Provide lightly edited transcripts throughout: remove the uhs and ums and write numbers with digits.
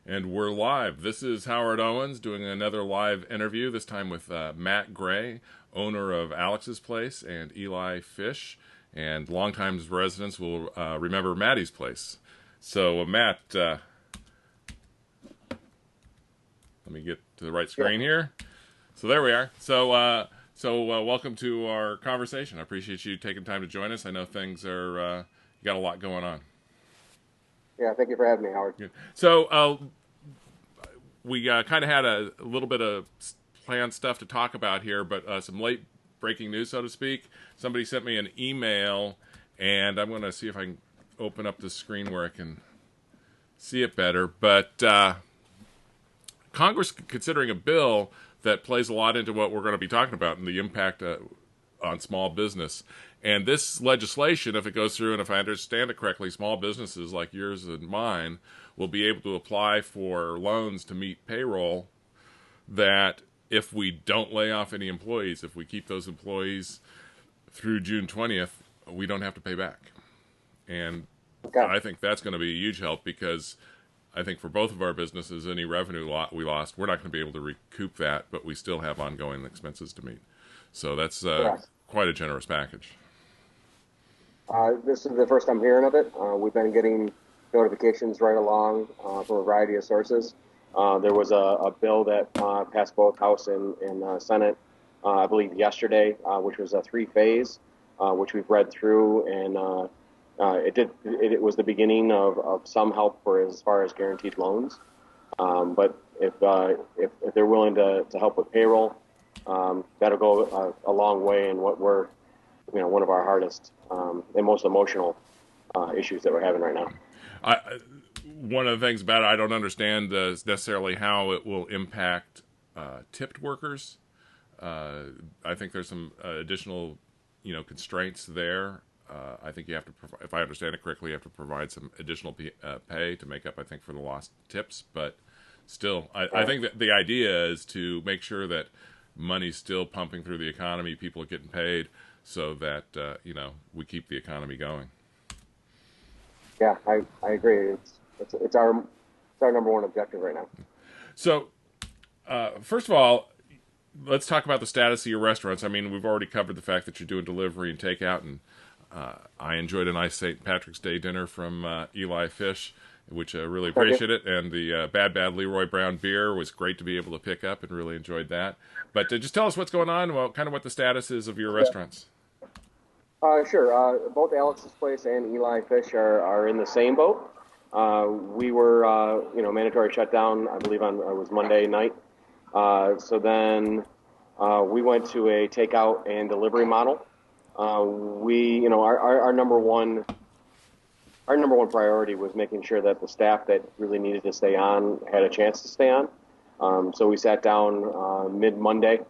And we're live. This is Howard Owens doing another live interview, this time with Matt Gray, owner of Alex's Place, and Eli Fish. And longtime residents will remember Maddie's Place. So, Matt, let me get to the right screen here. So there we are. So welcome to our conversation. I appreciate you taking time to join us. I know things are, you got a lot going on. Yeah, thank you for having me, Howard. Good. So we kind of had a little bit of planned stuff to talk about here, but some late breaking news, so to speak. Somebody sent me an email, and I'm going to see if I can open up the screen where I can see it better. But Congress considering a bill that plays a lot into what we're going to be talking about and the impact on small business. And this legislation, if it goes through, and if I understand it correctly, small businesses like yours and mine will be able to apply for loans to meet payroll that if we don't lay off any employees, if we keep those employees through June 20th, we don't have to pay back. And okay. I think that's going to be a huge help because I think for both of our businesses, any revenue we lost, we're not going to be able to recoup that, but we still have ongoing expenses to meet. So that's quite a generous package. This is the first I'm hearing of it. We've been getting notifications right along from a variety of sources. There was a bill that passed both House and Senate, I believe yesterday, which was a three-phase, which we've read through, and it was the beginning of some help for as far as guaranteed loans. But if they're willing to help with payroll, that'll go a long way in what we're, one of our hardest and most emotional issues that we're having right now. One of the things about it, I don't understand necessarily how it will impact tipped workers. I think there's some additional, constraints there. I think you have to, if I understand it correctly, you have to provide some additional pay to make up, I think, for the lost tips. But still, I think that the idea is to make sure that money's still pumping through the economy, people are getting paid, so that we keep the economy going. Yeah, I agree. It's our number one objective right now. So, first of all, let's talk about the status of your restaurants. I mean, we've already covered the fact that you're doing delivery and takeout, and I enjoyed a nice St. Patrick's Day dinner from Eli Fish, which I really appreciate it. And the Bad Leroy Brown beer was great to be able to pick up and really enjoyed that. But just tell us what's going on, kind of what the status is of your restaurants. Sure. Both Alex's Place and Eli Fish are in the same boat. We were, mandatory shutdown, I believe it was Monday night. So then we went to a takeout and delivery model. Our number one priority was making sure that the staff that really needed to stay on had a chance to stay on. So we sat down mid-Monday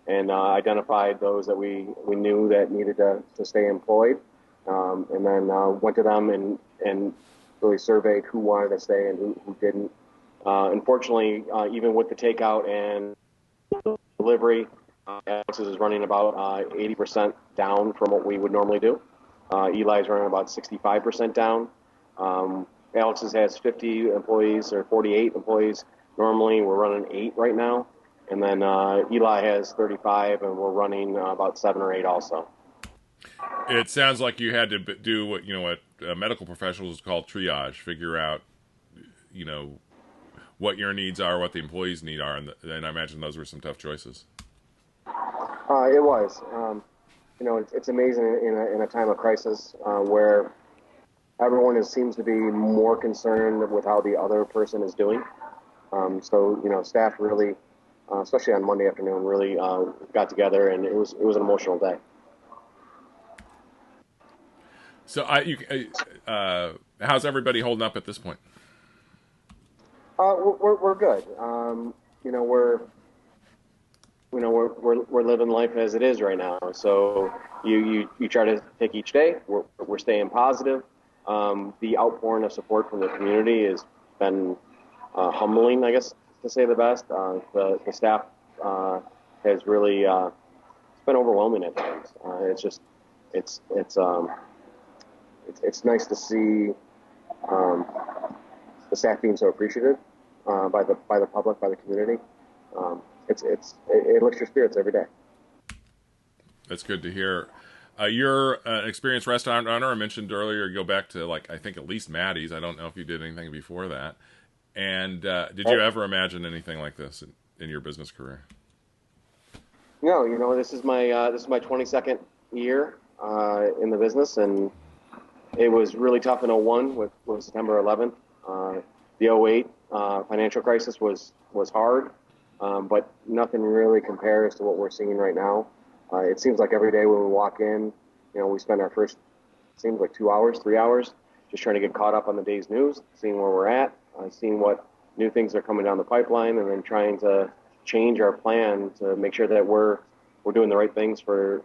and identified those that we knew that needed to stay employed, and then went to them and really surveyed who wanted to stay and who didn't. Unfortunately, even with the takeout and delivery, Alex's is running about 80% down from what we would normally do. Eli's running about 65% down. Alex's has 50 employees or 48 employees. Normally, we're running 8 right now. And then Eli has 35, and we're running about 7 or 8 also. It sounds like you had to do what medical professionals call triage, figure out, what your needs are, what the employees' needs are, and I imagine those were some tough choices. It was. It's amazing in a time of crisis where everyone seems to be more concerned with how the other person is doing. So staff really, especially on Monday afternoon, really got together, and it was an emotional day. So, how's everybody holding up at this point? We're good. We're living life as it is right now. So you try to take each day. We're staying positive. The outpouring of support from the community has been humbling, I guess, to say the best. The staff has really it's been overwhelming at times. It's nice to see the staff being so appreciative, by the public, by the community. It lifts your spirits every day. That's good to hear. You're an experienced restaurant owner. I mentioned earlier, you go back to I think at least Maddie's. I don't know if you did anything before that. And did you ever imagine anything like this in your business career? No, this is my 22nd year in the business, and it was really tough in '01 with September 11th. The '08 financial crisis was hard, but nothing really compares to what we're seeing right now. It seems like every day when we walk in, we spend our first, seems like 2 hours, 3 hours, just trying to get caught up on the day's news, seeing where we're at, seeing what new things are coming down the pipeline, and then trying to change our plan to make sure that we're doing the right things for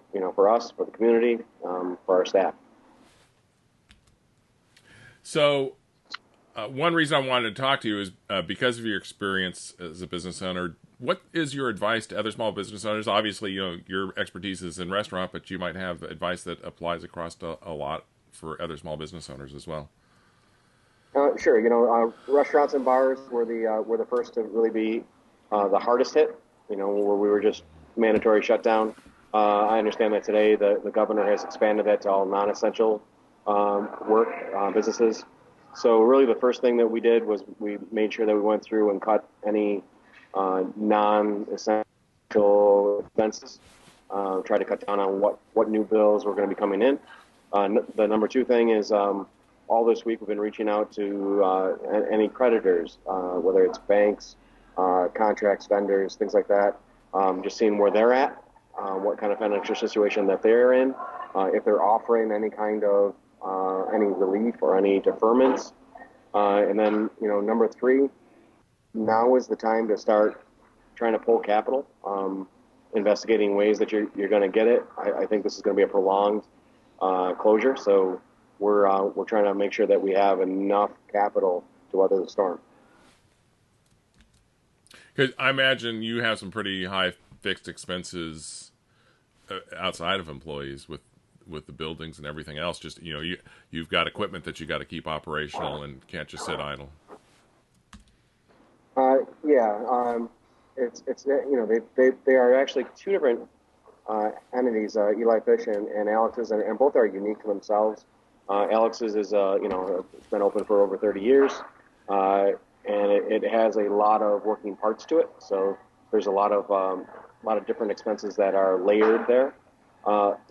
us, for the community, for our staff. So, one reason I wanted to talk to you is because of your experience as a business owner. What is your advice to other small business owners? Obviously, your expertise is in restaurant, but you might have advice that applies across a lot for other small business owners as well. Sure. Restaurants and bars were the first to really be the hardest hit. Where we were just mandatory shutdown. I understand that today the governor has expanded that to all non-essential businesses. So really, the first thing that we did was we made sure that we went through and cut any non-essential expenses. Try to cut down on what new bills were going to be coming in. The number two thing is all this week we've been reaching out to any creditors, whether it's banks, contracts, vendors, things like that. Just seeing where they're at, what kind of financial situation that they're in, if they're offering any kind of any relief or any deferments. And then, number three, now is the time to start trying to pull capital, investigating ways that you're going to get it. I think this is going to be a prolonged closure, so we're trying to make sure that we have enough capital to weather the storm. Because I imagine you have some pretty high fixed expenses outside of employees with the buildings and everything else. Just you've got equipment that you got to keep operational and can't just sit idle. It's they are actually two different entities, Eli Fish and Alex's, and both are unique to themselves. Alex's is it's been open for over 30 years, and it has a lot of working parts to it. So there's a lot of different expenses that are layered there.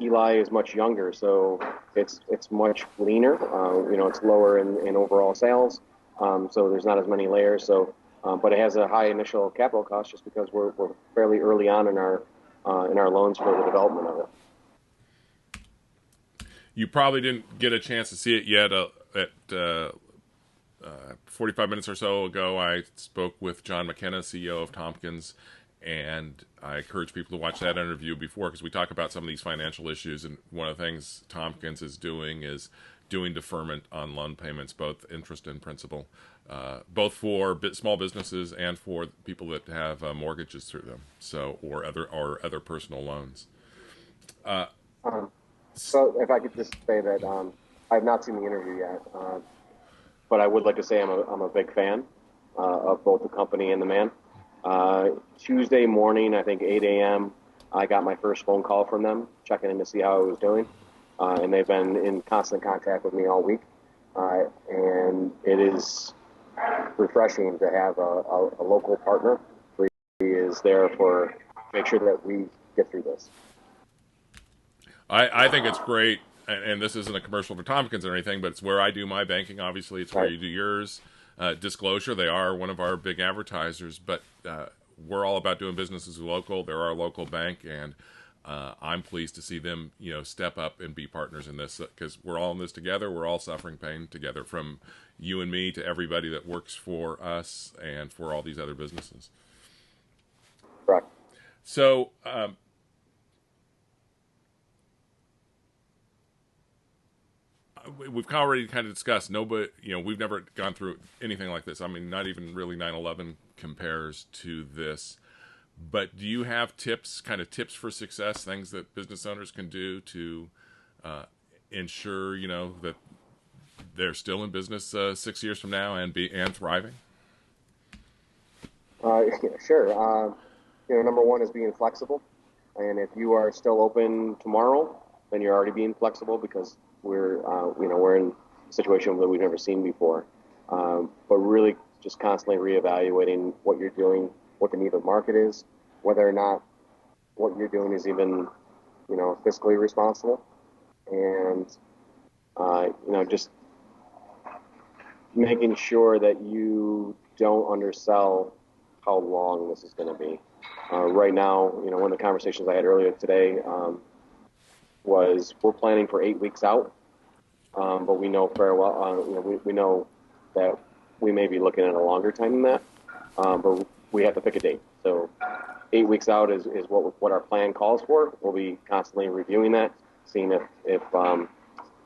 Eli is much younger, so it's much leaner. It's lower in overall sales, so there's not as many layers. So, but it has a high initial capital cost just because we're fairly early on in our loans for the development of it. You probably didn't get a chance to see it yet. At 45 minutes or so ago, I spoke with John McKenna, CEO of Tompkins, and I encourage people to watch that interview before, because we talk about some of these financial issues, and one of the things Tompkins is doing deferment on loan payments, both interest and principal, both for small businesses and for people that have mortgages through them, or other personal loans. So if I could just say that I've not seen the interview yet, but I would like to say I'm a big fan of both the company and the man. Tuesday morning, I think 8 a.m., I got my first phone call from them, checking in to see how I was doing. And they've been in constant contact with me all week. And it is refreshing to have a local partner who is there for make sure that we get through this. I think it's great, and this isn't a commercial for Tompkins or anything, but it's where I do my banking. Obviously, it's where you do yours. Disclosure, they are one of our big advertisers, but we're all about doing businesses local. They're our local bank, and I'm pleased to see them, step up and be partners in this, because we're all in this together. We're all suffering pain together, from you and me to everybody that works for us and for all these other businesses. Correct. So, we've already kind of discussed, we've never gone through anything like this. I mean, not even really 9/11 compares to this. But do you have tips for success, things that business owners can do to ensure, that they're still in business 6 years from now and thriving? Uh, sure. Number one is being flexible. And if you are still open tomorrow, then you're already being flexible because we're in a situation that we've never seen before. But really just constantly reevaluating what you're doing, what the need of the market is, whether or not what you're doing is even, fiscally responsible. And, just making sure that you don't undersell how long this is going to be. Right now, one of the conversations I had earlier today was we're planning for 8 weeks out, but we know very well, we know that we may be looking at a longer time than that, but we have to pick a date. So 8 weeks out is what our plan calls for. We'll be constantly reviewing that, seeing if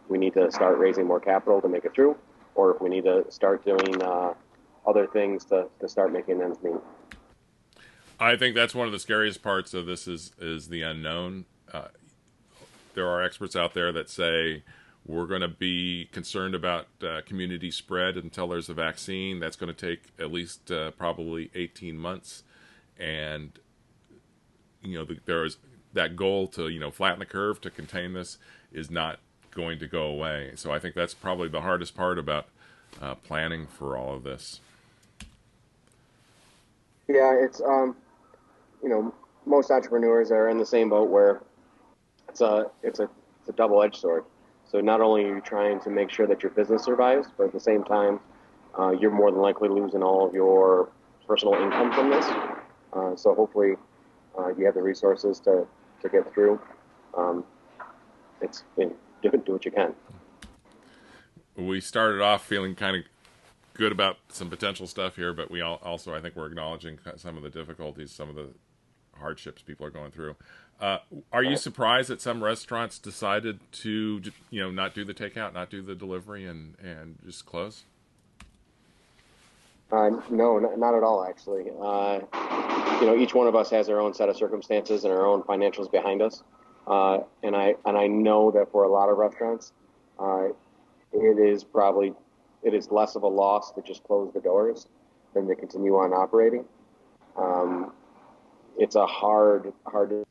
we need to start raising more capital to make it through, or if we need to start doing other things to start making ends meet. I think that's one of the scariest parts of this is the unknown. There are experts out there that say we're going to be concerned about community spread until there's a vaccine. That's going to take at least probably 18 months. And, there is that goal to, flatten the curve to contain this is not going to go away. So I think that's probably the hardest part about planning for all of this. Yeah, it's most entrepreneurs are in the same boat where it's a double-edged sword. So not only are you trying to make sure that your business survives, but at the same time, you're more than likely losing all of your personal income from this. So hopefully, you have the resources to get through. Do what you can. We started off feeling kind of good about some potential stuff here, but we also, I think, we're acknowledging some of the difficulties, some of the hardships people are going through. Are you surprised that some restaurants decided to, not do the takeout, not do the delivery, and just close? No, not at all, actually. Each one of us has our own set of circumstances and our own financials behind us. And I know that for a lot of restaurants, it is less of a loss to just close the doors than to continue on operating. It's a hard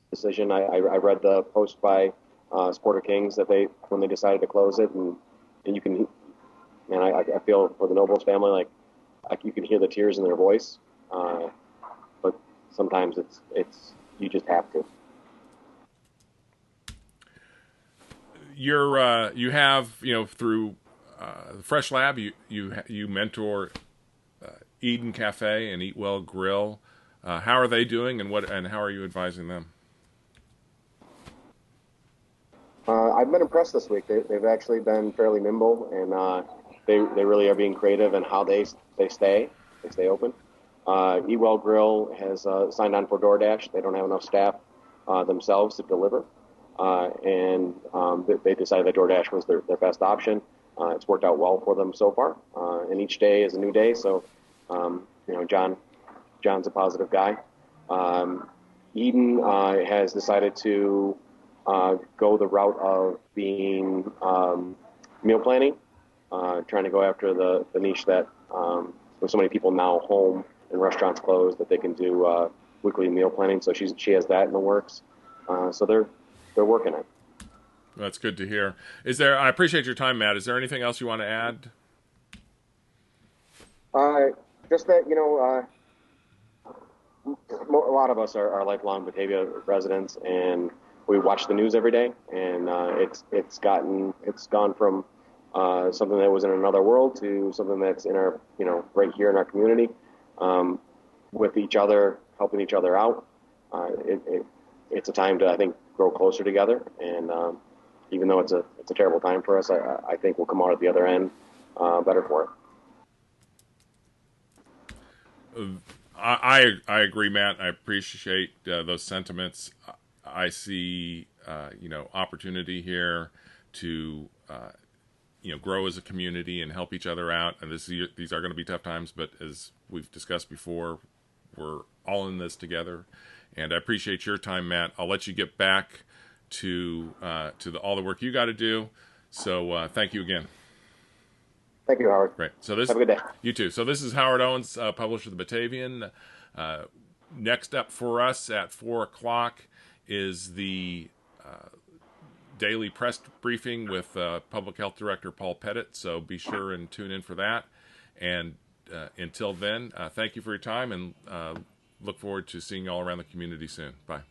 decision. I read the post by Sporter Kings that when they decided to close it, and you can, man, I feel for the Nobles family, like you can hear the tears in their voice, but sometimes it's you just have to. You have through the Fresh Lab you mentor Eden Cafe and Eatwell Grill. How are they doing, and how are you advising them? I've been impressed this week. They've actually been fairly nimble, and they really are being creative in how they stay open. Eatwell Grill has signed on for DoorDash. They don't have enough staff themselves to deliver, and they decided that DoorDash was their best option. It's worked out well for them so far, and each day is a new day. So, John's a positive guy. Eden has decided to go the route of being meal planning, trying to go after the niche that with so many people now home and restaurants closed that they can do weekly meal planning. So she has that in the works. So they're working it. That's good to hear. I appreciate your time, Matt. Is there anything else you want to add? Just that, a lot of us are lifelong Batavia residents, and we watch the news every day, and it's gone from something that was in another world to something that's in our, right here in our community, with each other, helping each other out. It's a time to, I think, grow closer together, and even though it's a terrible time for us, I think we'll come out at the other end better for it. I agree, Matt. I appreciate those sentiments. I see opportunity here to grow as a community and help each other out. And these are going to be tough times, but as we've discussed before, we're all in this together. And I appreciate your time, Matt. I'll let you get back to all the work you got to do. So thank you again. Thank you, Howard. Great. So this, Have a good day. You too. So this is Howard Owens, publisher of the Batavian. Next up for us at 4 o'clock is the daily press briefing with Public Health Director Paul Pettit. So be sure and tune in for that. And until then, thank you for your time, and look forward to seeing you all around the community soon. Bye.